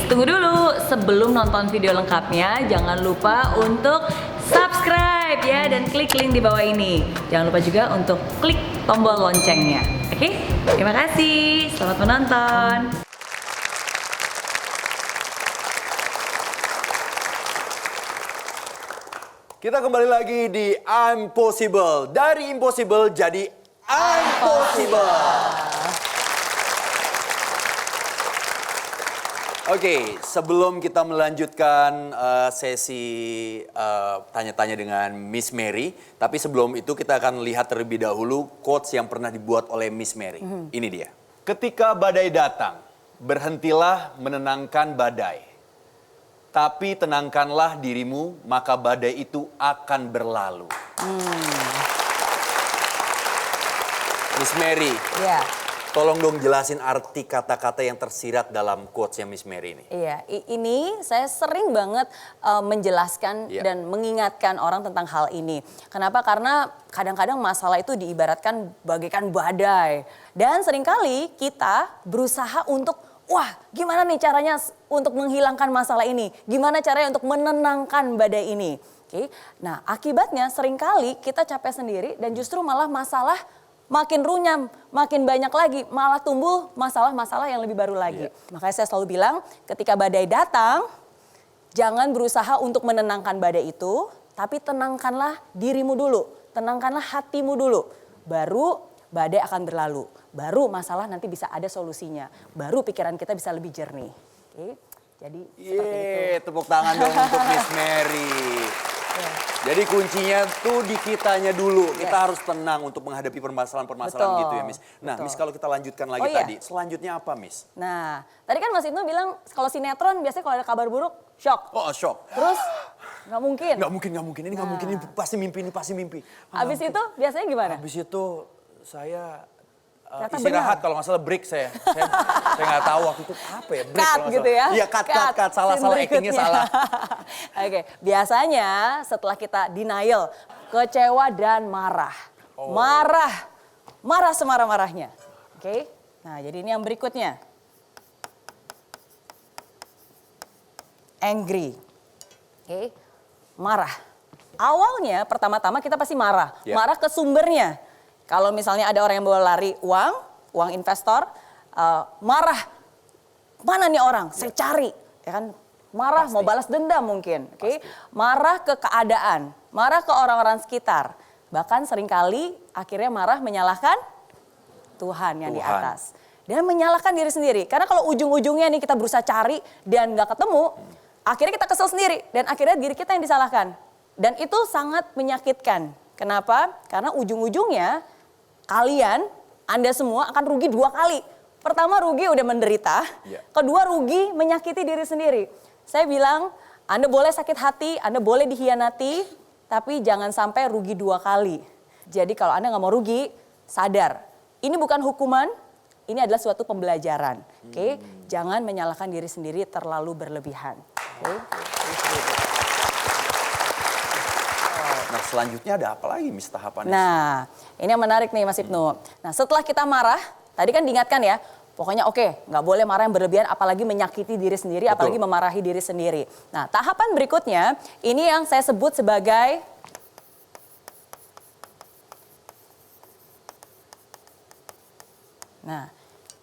tunggu dulu. Sebelum nonton video lengkapnya, jangan lupa untuk subscribe ya dan klik link di bawah ini. Jangan lupa juga untuk klik tombol loncengnya. Oke? Terima kasih. Selamat menonton. Kita kembali lagi di Impossible. Dari impossible jadi impossible. Oke, sebelum kita melanjutkan sesi tanya-tanya dengan Miss Mary, tapi sebelum itu kita akan lihat terlebih dahulu quotes yang pernah dibuat oleh Miss Mary. Ini dia. Ketika badai datang, berhentilah menenangkan badai. Tapi tenangkanlah dirimu, maka badai itu akan berlalu. Miss Mary. Iya. Tolong dong jelasin arti kata-kata yang tersirat dalam quotesnya Miss Mary ini. Iya, ini saya sering banget menjelaskan dan mengingatkan orang tentang hal ini. Kenapa? Karena kadang-kadang masalah itu diibaratkan bagaikan badai. Dan seringkali kita berusaha untuk, wah gimana nih caranya untuk menghilangkan masalah ini? Gimana caranya untuk menenangkan badai ini? Oke. Nah akibatnya seringkali kita capek sendiri dan justru malah masalah makin runyam, makin banyak lagi, malah tumbuh masalah-masalah yang lebih baru lagi. Makanya saya selalu bilang, ketika badai datang, jangan berusaha untuk menenangkan badai itu, tapi tenangkanlah dirimu dulu, tenangkanlah hatimu dulu. Baru badai akan berlalu, baru masalah nanti bisa ada solusinya, baru pikiran kita bisa lebih jernih. Oke, jadi seperti itu. Tepuk tangan dong untuk Miss Mary. Jadi kuncinya tuh di kitanya dulu. Kita harus tenang untuk menghadapi permasalahan-permasalahan gitu ya, Miss. Nah, Miss kalau kita lanjutkan lagi tadi, selanjutnya apa, Miss? Nah, tadi kan Mas Ibnu bilang kalau sinetron biasanya kalau ada kabar buruk, shock. Oh, shock. Terus nggak mungkin. Nggak mungkin. Ini nggak mungkin, ini pasti mimpi. Habis itu biasanya gimana? Habis itu saya Ternyata istirahat benar. kalau nggak salah break saya. Saya nggak tahu waktu itu apa ya, break Cut kalau nggak gitu salah. ya? Iya, cut. Salah Scene actingnya berikutnya. salah. Oke, biasanya setelah kita denial, kecewa dan marah. Marah semarah-marahnya. Oke, nah jadi ini yang berikutnya. Angry. Oke, marah. Awalnya pertama-tama kita pasti marah. Marah ke sumbernya. Kalau misalnya ada orang yang bawa lari uang investor, marah. Mana nih orang? Saya cari, ya kan? Marah, mau balas dendam mungkin, oke? Marah ke keadaan, marah ke orang-orang sekitar. Bahkan seringkali akhirnya marah menyalahkan Tuhan yang di atas. Dan menyalahkan diri sendiri. Karena kalau ujung-ujungnya nih kita berusaha cari dan nggak ketemu, akhirnya kita kesel sendiri. Dan akhirnya diri kita yang disalahkan. Dan itu sangat menyakitkan. Kenapa? Karena ujung-ujungnya kalian, Anda semua akan rugi 2 kali. Pertama rugi udah menderita, kedua rugi menyakiti diri sendiri. Saya bilang, Anda boleh sakit hati, Anda boleh dihianati, tapi jangan sampai rugi 2 kali. Jadi kalau Anda nggak mau rugi, sadar. Ini bukan hukuman, ini adalah suatu pembelajaran. Oke? Jangan menyalahkan diri sendiri terlalu berlebihan. Oke? Nah, selanjutnya ada apa lagi, Miss, tahapannya? Nah, ini yang menarik nih Mas Ibnu. Nah, setelah kita marah, tadi kan diingatkan ya, pokoknya nggak boleh marah yang berlebihan, apalagi menyakiti diri sendiri, apalagi memarahi diri sendiri. Nah, tahapan berikutnya, ini yang saya sebut sebagai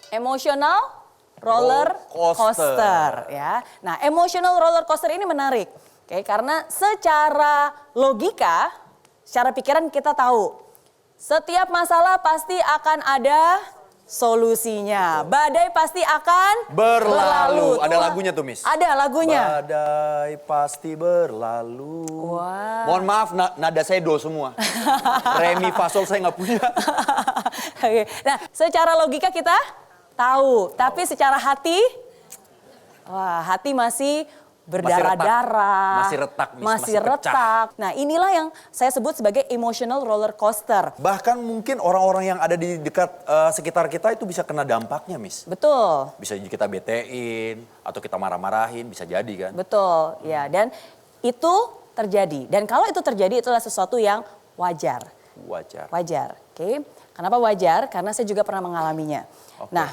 emotional roller coaster ya. Nah, emotional roller coaster ini menarik. Oke, karena secara logika, secara pikiran kita tahu setiap masalah pasti akan ada solusinya. Badai pasti akan berlalu. Ada lagunya tuh, Miss? Ada lagunya. Badai pasti berlalu. Wah. Mohon maaf, nada saya do semua. Re, mi, fa, sol saya nggak punya. Oke. Nah, secara logika kita tahu, tapi secara hati, hati masih berdarah-darah, masih retak. Nah, inilah yang saya sebut sebagai emotional roller coaster. Bahkan mungkin orang-orang yang ada di dekat sekitar kita itu bisa kena dampaknya, Miss. Betul. Bisa kita betein atau kita marah-marahin, bisa jadi kan? Betul, ya. Dan itu terjadi. Dan kalau itu terjadi, itulah sesuatu yang wajar. Wajar, oke. Kenapa wajar? Karena saya juga pernah mengalaminya. Nah,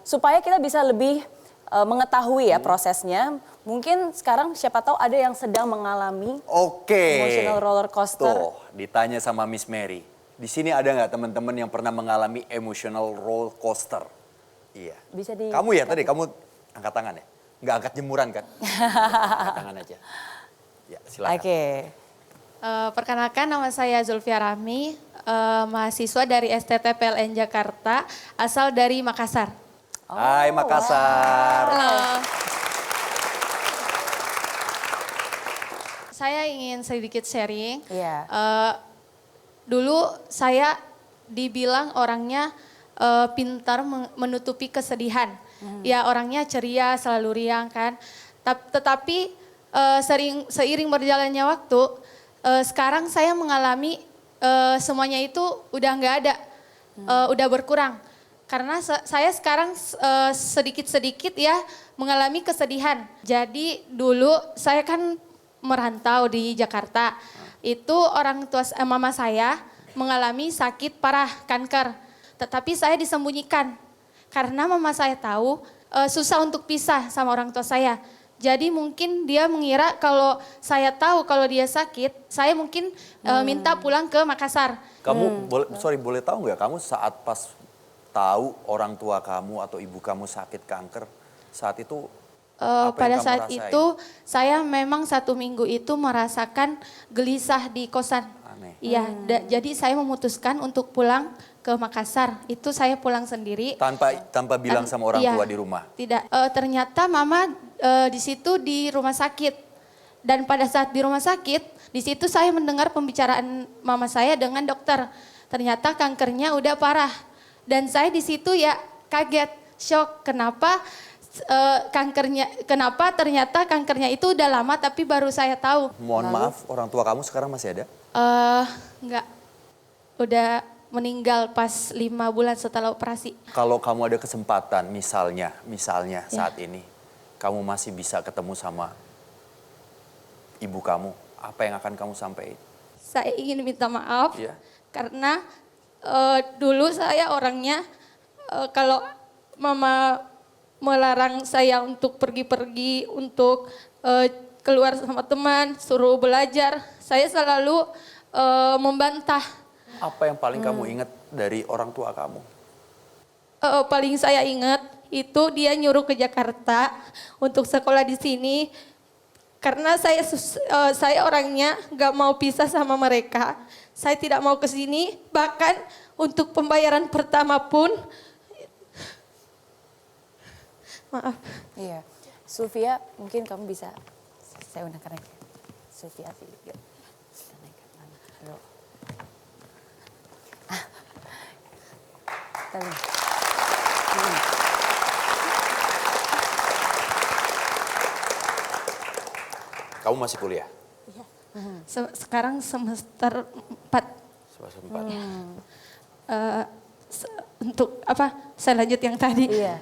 supaya kita bisa lebih mengetahui ya prosesnya. Mungkin sekarang siapa tahu ada yang sedang mengalami emotional roller coaster. Tuh, ditanya sama Miss Mary. Di sini ada nggak teman-teman yang pernah mengalami emotional roller coaster? Iya. Bisa di. Kamu ya tadi, kamu angkat tangan ya? Nggak angkat jemuran kan? Angkat tangan aja. Ya, silakan. Oke. Perkenalkan, nama saya Zulfia Rahmi, mahasiswa dari STT PLN Jakarta, asal dari Makassar. Hai Makassar. Halo. Saya ingin sedikit sharing. Iya. Dulu saya dibilang orangnya pintar menutupi kesedihan. Ya orangnya ceria, selalu riang kan. Tetapi seiring berjalannya waktu, sekarang saya mengalami semuanya itu udah nggak ada, udah berkurang. Karena saya sekarang sedikit-sedikit ya mengalami kesedihan. Jadi dulu saya kan merantau di Jakarta. Itu orang tua mama saya mengalami sakit parah kanker. Tetapi saya disembunyikan. Karena mama saya tahu susah untuk pisah sama orang tua saya. Jadi mungkin dia mengira kalau saya tahu kalau dia sakit, saya mungkin minta pulang ke Makassar. Kamu boleh tahu nggak kamu saat pas tahu orang tua kamu atau ibu kamu sakit kanker, saat itu apa Pada yang kamu saat rasain? itu saya memang 1 minggu itu merasakan gelisah di kosan. Aneh. Iya, jadi saya memutuskan untuk pulang ke Makassar. Itu saya pulang sendiri. Tanpa bilang sama orang Iya, tua di rumah. Tidak, ternyata mama di situ di rumah sakit. Dan pada saat di rumah sakit, di situ saya mendengar pembicaraan mama saya dengan dokter. Ternyata kankernya udah parah. Dan saya di situ ya kaget, shock. Kenapa ternyata kankernya itu udah lama tapi baru saya tahu. Mohon maaf, orang tua kamu sekarang masih ada? Enggak, udah meninggal pas 5 bulan setelah operasi. Kalau kamu ada kesempatan, misalnya saat ini, kamu masih bisa ketemu sama ibu kamu, apa yang akan kamu sampaikan? Saya ingin minta maaf Iya. karena dulu saya orangnya kalau mama melarang saya untuk pergi-pergi, untuk keluar sama teman, suruh belajar, saya selalu membantah. Apa yang paling kamu ingat dari orang tua kamu? Paling saya ingat itu dia nyuruh ke Jakarta untuk sekolah di sini. Karena saya orangnya nggak mau pisah sama mereka. Saya tidak mau ke sini, bahkan untuk pembayaran pertama pun. Maaf. Iya. Sufia, mungkin kamu bisa saya undangkan lagi. Sufia juga. Kamu masih kuliah? Sekarang semester 4. Semester 4. Untuk apa? Saya lanjut yang tadi. Iya.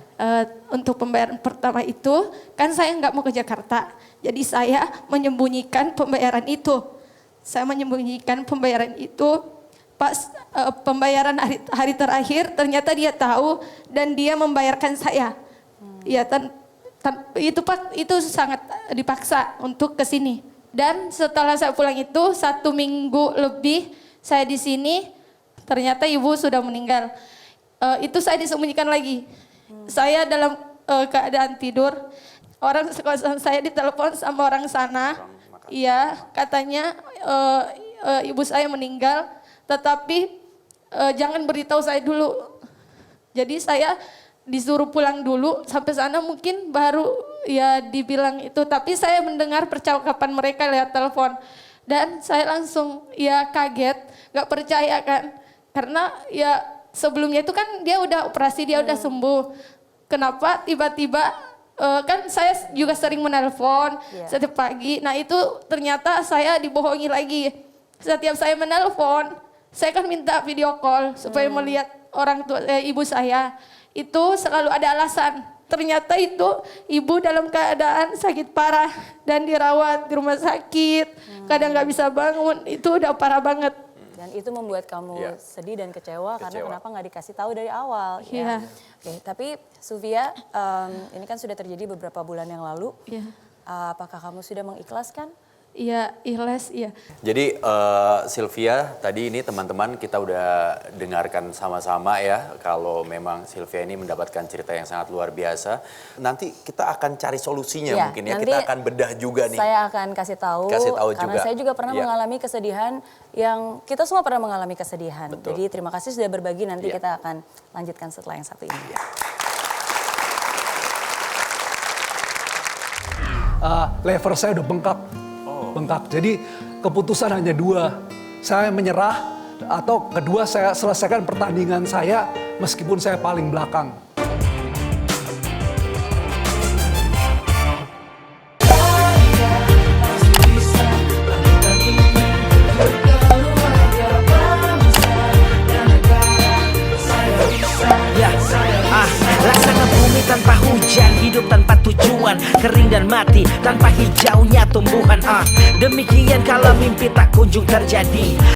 Untuk pembayaran pertama itu, kan saya nggak mau ke Jakarta. Jadi saya menyembunyikan pembayaran itu. Saya menyembunyikan pembayaran itu. Pas pembayaran hari terakhir, ternyata dia tahu dan dia membayarkan saya. Ya, itu sangat dipaksa untuk ke sini. Dan setelah saya pulang itu 1 minggu lebih saya di sini, ternyata ibu sudah meninggal. Itu saya disembunyikan lagi. Saya dalam keadaan tidur, orang sekolah saya ditelepon sama orang sana. Iya, katanya ibu saya meninggal, tetapi jangan beritahu saya dulu. Jadi saya disuruh pulang dulu, sampai sana mungkin baru ya dibilang itu. Tapi saya mendengar percakapan mereka lewat telepon. Dan saya langsung ya kaget, gak percaya kan. Karena ya sebelumnya itu kan dia udah operasi, dia udah sembuh. Kenapa tiba-tiba, kan saya juga sering menelpon setiap pagi. Nah itu ternyata saya dibohongi lagi. Setiap saya menelpon, saya kan minta video call supaya melihat orang tua ibu saya. Itu selalu ada alasan. Ternyata itu ibu dalam keadaan sakit parah dan dirawat di rumah sakit. Kadang nggak bisa bangun, itu udah parah banget. Dan itu membuat kamu Iya. sedih dan kecewa karena Kecewa. kenapa nggak dikasih tahu dari awal. Iya. Oke, tapi Sylvia, ini kan sudah terjadi beberapa bulan yang lalu. Iya. Apakah kamu sudah mengikhlaskan? Iya, ikhlas, iya. Jadi Sylvia, tadi ini teman-teman kita udah dengarkan sama-sama ya kalau memang Sylvia ini mendapatkan cerita yang sangat luar biasa. Nanti kita akan cari solusinya Iya, mungkin ya, nanti kita akan bedah juga nih. Saya akan kasih tahu karena juga. saya juga pernah Iya. mengalami kesedihan yang kita semua pernah mengalami kesedihan. Betul. Jadi terima kasih sudah berbagi, nanti Iya. kita akan lanjutkan setelah yang satu ini. Lever saya udah bengkak. Bengkak. Jadi keputusan hanya dua. Saya menyerah atau kedua saya selesaikan pertandingan saya meskipun saya paling belakang. Ya, laksana bumi tanpa hujan, hidup tanpa tujuan, kering dan mati tanpa hijaunya tumbuhan. Demikian kalau mimpi tak kunjung terjadi.